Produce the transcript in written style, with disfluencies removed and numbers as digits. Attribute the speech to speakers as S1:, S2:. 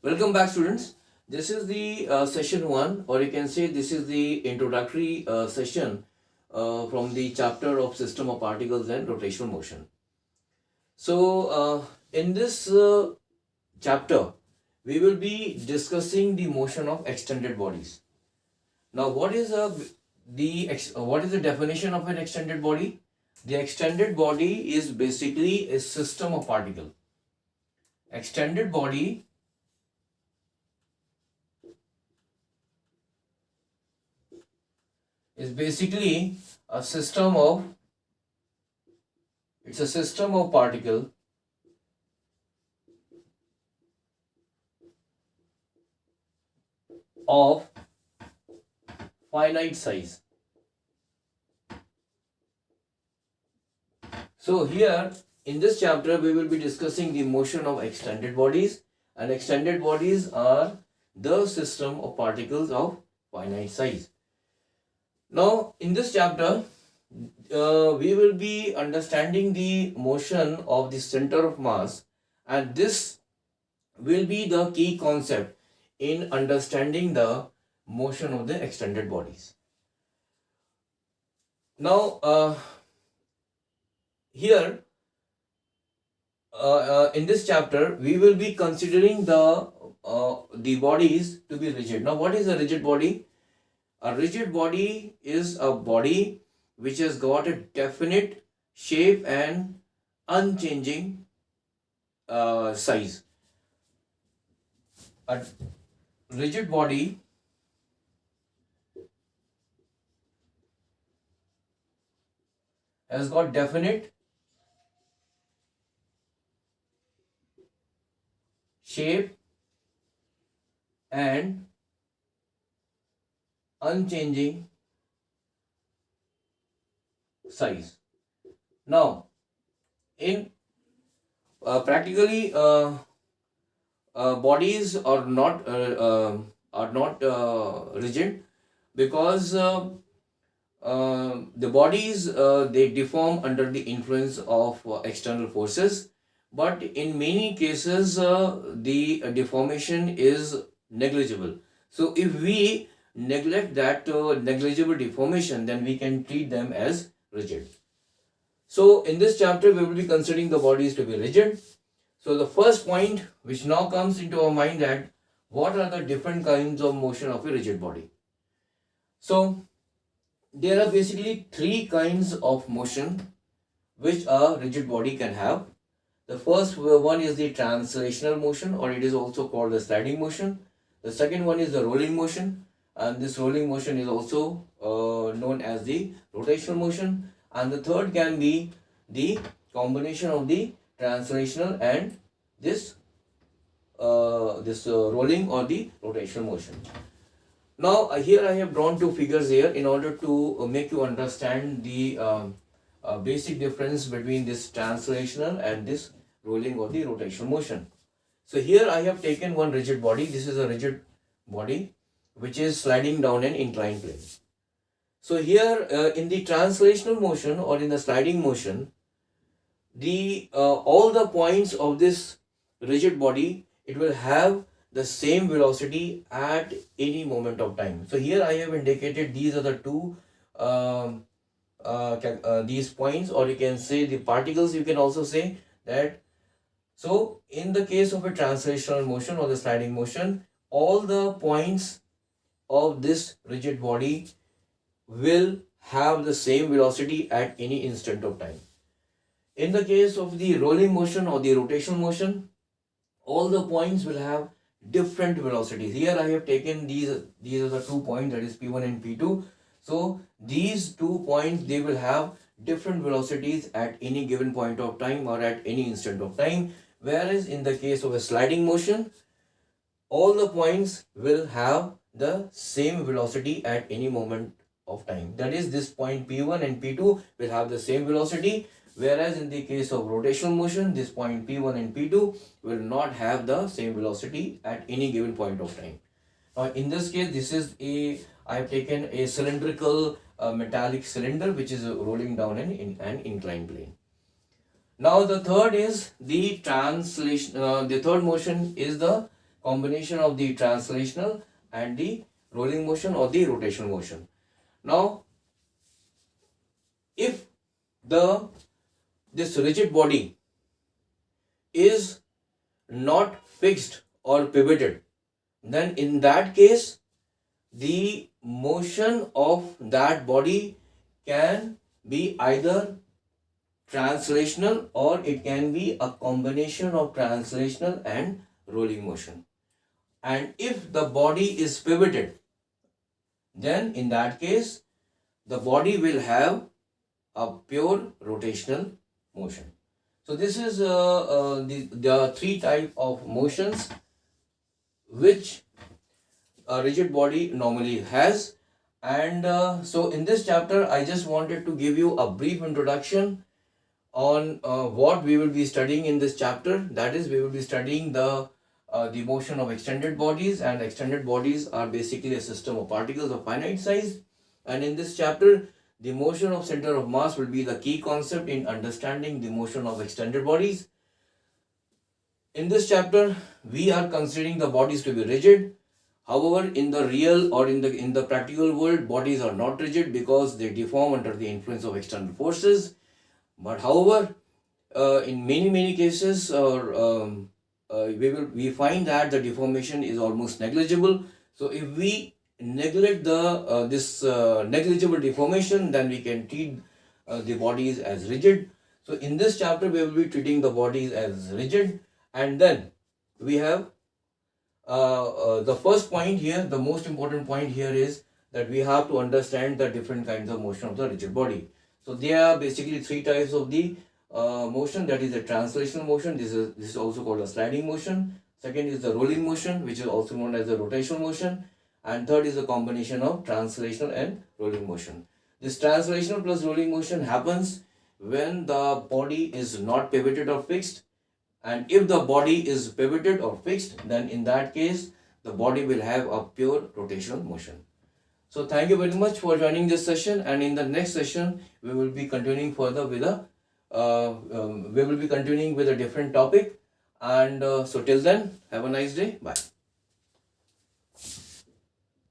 S1: Welcome back, students. This is the session 1, or you can say this is the introductory session from the chapter of system of particles and rotational motion. So, in this chapter, we will be discussing the motion of extended bodies. Now, what is the definition of an extended body? The extended body is basically a system of particles. Extended body is basically a system of particle of finite size. So here in this chapter we will be discussing the motion of extended bodies, and extended bodies are the system of particles of finite size. Now in this chapter we will be understanding the motion of the center of mass, and this will be the key concept in understanding the motion of the extended bodies. Now here in this chapter we will be considering the bodies to be rigid. Now what is a rigid body? A rigid body is a body which has got a definite shape and unchanging size. A rigid body has got definite shape and unchanging size. Now, in practically, bodies are not rigid because the bodies they deform under the influence of external forces, but in many cases the deformation is negligible. So if we neglect that negligible deformation, then we can treat them as rigid. So in this chapter we will be considering the bodies to be rigid. So the first point which now comes into our mind, that what are the different kinds of motion of a rigid body. So there are basically 3 kinds of motion which a rigid body can have. The first one is the translational motion, or it is also called the sliding motion. The second one is the rolling motion, and this rolling motion is also known as the rotational motion. And the third can be the combination of the translational and this rolling or the rotational motion. Now here I have drawn 2 figures here in order to make you understand the basic difference between this translational and this rolling or the rotational motion. So here I have taken one rigid body. This is a rigid body which is sliding down an inclined plane. So here in the translational motion or in the sliding motion, the all the points of this rigid body, it will have the same velocity at any moment of time. So here I have indicated these are the 2 these points, or you can say the particles, you can also say that. So in the case of a translational motion or the sliding motion, all the points of this rigid body will have the same velocity at any instant of time. In the case of the rolling motion or the rotational motion, all the points will have different velocities. Here I have taken these are the 2 points, that is P1 and P2. So these 2 points, they will have different velocities at any given point of time or at any instant of time. Whereas in the case of a sliding motion, all the points will have the same velocity at any moment of time. That is, this point P1 and P2 will have the same velocity. Whereas in the case of rotational motion, this point P1 and P2 will not have the same velocity at any given point of time. Now in this case, I have taken a cylindrical metallic cylinder which is rolling down an inclined plane. Now the third is the translation. The third motion is the combination of the translational and the rolling motion or the rotational motion. Now, if this rigid body is not fixed or pivoted, then in that case the motion of that body can be either translational or it can be a combination of translational and rolling motion. And if the body is pivoted, then in that case the body will have a pure rotational motion. So this is the three type of motions which a rigid body normally has. And so in this chapter I just wanted to give you a brief introduction on what we will be studying in this chapter. That is, we will be studying the motion of extended bodies, and extended bodies are basically a system of particles of finite size. And in this chapter the motion of center of mass will be the key concept in understanding the motion of extended bodies. In this chapter we are considering the bodies to be rigid. However, in the real or in the practical world, bodies are not rigid because they deform under the influence of external forces. But however, in many cases, we find that the deformation is almost negligible. So if we neglect this negligible deformation, then we can treat the bodies as rigid. So in this chapter we will be treating the bodies as rigid, and then we have the first point here, the most important point here is that we have to understand the different kinds of motion of the rigid body. So there are basically three types of the motion. That is the translational motion. This is also called a sliding motion. Second is the rolling motion, which is also known as the rotational motion. And third is the combination of translational and rolling motion. This translational plus rolling motion happens when the body is not pivoted or fixed. And if the body is pivoted or fixed, then in that case, the body will have a pure rotational motion. So thank you very much for joining this session. And in the next session, we will be continuing further with a different topic. And so till then, have a nice day. Bye.